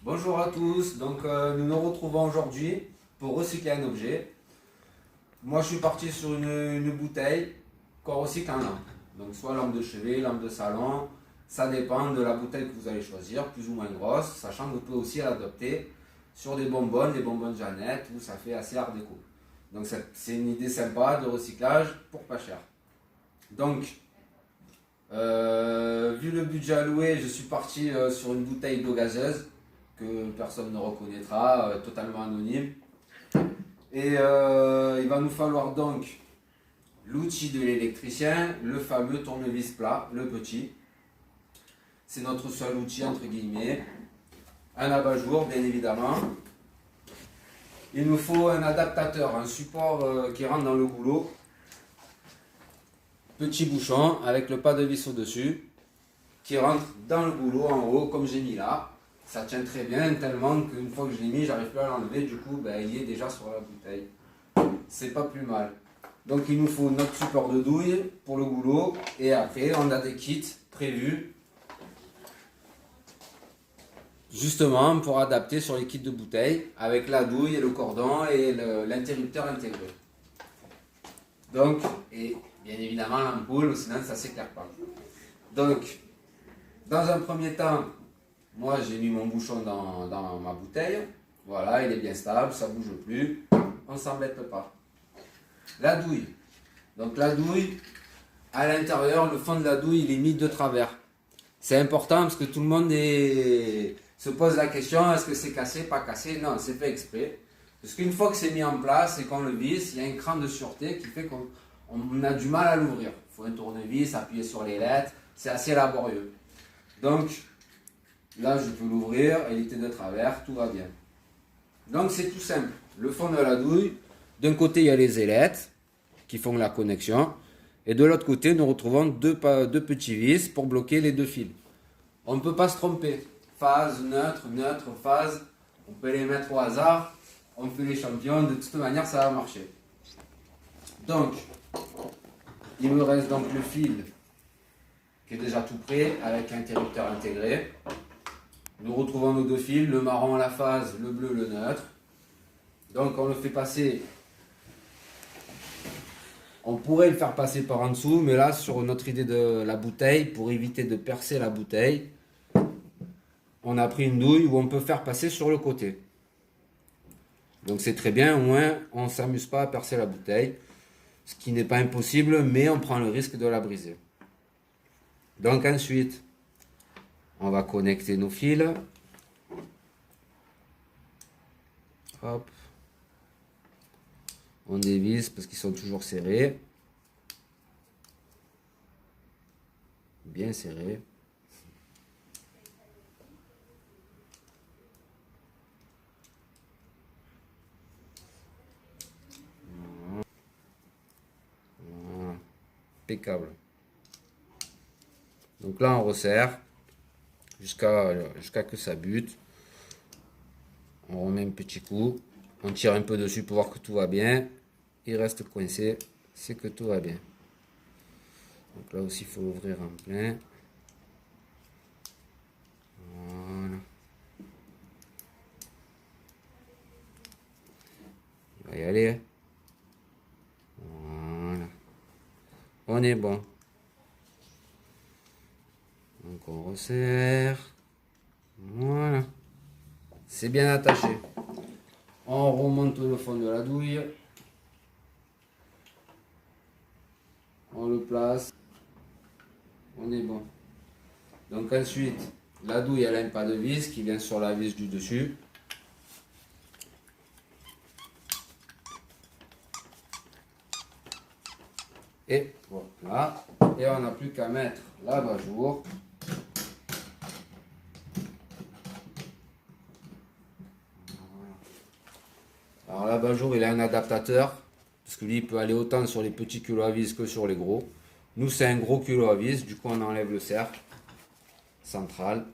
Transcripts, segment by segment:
Bonjour à tous, nous nous retrouvons aujourd'hui pour recycler un objet. Moi je suis parti sur une bouteille qu'on recycle en lampe. Donc soit lampe de chevet, lampe de salon, ça dépend de la bouteille que vous allez choisir, plus ou moins grosse, sachant que vous pouvez aussi l'adopter sur des bonbonnes Jeannette où ça fait assez art déco. Donc c'est une idée sympa de recyclage pour pas cher. Vu le budget alloué, je suis parti sur une bouteille d'eau gazeuse que personne ne reconnaîtra, totalement anonyme. Et il va nous falloir donc l'outil de l'électricien, le fameux tournevis plat, le petit. C'est notre seul outil entre guillemets. Un abat-jour, bien évidemment. Il nous faut un adaptateur, un support qui rentre dans le goulot. Petit bouchon avec le pas de vis au-dessus qui rentre dans le goulot en haut comme j'ai mis là. Ça tient très bien tellement qu'une fois que je l'ai mis, j'arrive plus à l'enlever. Du coup, il est déjà sur la bouteille. C'est pas plus mal. Donc il nous faut notre support de douille pour le goulot. Et après, on a des kits prévus justement pour adapter sur les kits de bouteille avec la douille et le cordon et l'interrupteur intégré. Donc, et bien évidemment l'ampoule, sinon ça ne s'éclaire pas. Donc, dans un premier temps, moi j'ai mis mon bouchon dans ma bouteille. Voilà, il est bien stable, ça ne bouge plus. On ne s'embête pas. La douille. Donc la douille, à l'intérieur, le fond de la douille, il est mis de travers. C'est important parce que tout le monde se pose la question, est-ce que c'est cassé, pas cassé? Non, c'est fait exprès. Parce qu'une fois que c'est mis en place et qu'on le visse, il y a un cran de sûreté qui fait qu'on a du mal à l'ouvrir. Il faut un tournevis, appuyer sur les lettres, c'est assez laborieux. Donc là, je peux l'ouvrir, il était de travers, tout va bien. Donc c'est tout simple. Le fond de la douille, d'un côté il y a les ailettes qui font la connexion, et de l'autre côté nous retrouvons deux petits vis pour bloquer les deux fils. On ne peut pas se tromper. Phase, neutre, phase, on peut les mettre au hasard, on fait les champions, de toute manière ça va marcher. Donc, il me reste donc le fil qui est déjà tout prêt avec interrupteur intégré. Nous retrouvons nos deux fils, le marron la phase, le bleu le neutre. Donc on le fait passer, on pourrait le faire passer par en dessous, mais là sur notre idée de la bouteille, pour éviter de percer la bouteille, on a pris une douille où on peut faire passer sur le côté. Donc c'est très bien, au moins on ne s'amuse pas à percer la bouteille, ce qui n'est pas impossible, mais on prend le risque de la briser. Donc ensuite, on va connecter nos fils. Hop. On dévisse parce qu'ils sont toujours serrés. Bien serrés. Voilà. Impeccable. Donc là on resserre jusqu'à que ça bute. On remet un petit coup. On tire un peu dessus pour voir que tout va bien. Il reste coincé, c'est que tout va bien. Donc là aussi il faut l'ouvrir en plein. Voilà. Il va y aller. Voilà. On est bon. Donc on resserre. Voilà. C'est bien attaché. On remonte le fond de la douille. On le place. On est bon. Donc ensuite, la douille elle a un pas de vis qui vient sur la vis du dessus. Et voilà. Et on n'a plus qu'à mettre l'abat-jour. Alors l'abat-jour il a un adaptateur. Parce que lui il peut aller autant sur les petits culots à vis que sur les gros. Nous c'est un gros culot à vis. Du coup on enlève le cercle central.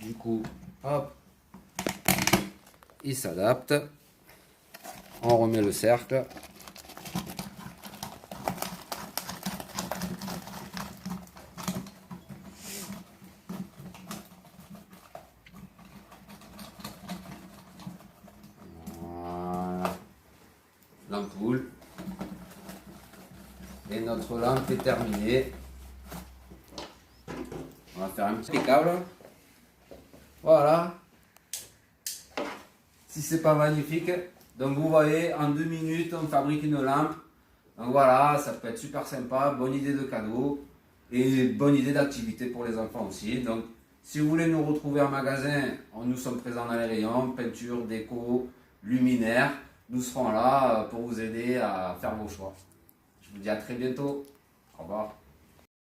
Du coup, hop, il s'adapte. On remet le cercle. l'ampoule. Et notre lampe est terminée. On va faire un petit câble. Voilà. Si c'est pas magnifique. Donc vous voyez, en 2 minutes, on fabrique une lampe. Donc voilà, ça peut être super sympa. Bonne idée de cadeau. Et bonne idée d'activité pour les enfants aussi. Donc si vous voulez nous retrouver en magasin, nous sommes présents dans les rayons, peinture, déco, luminaire. Nous serons là pour vous aider à faire vos choix. Je vous dis à très bientôt. Au revoir.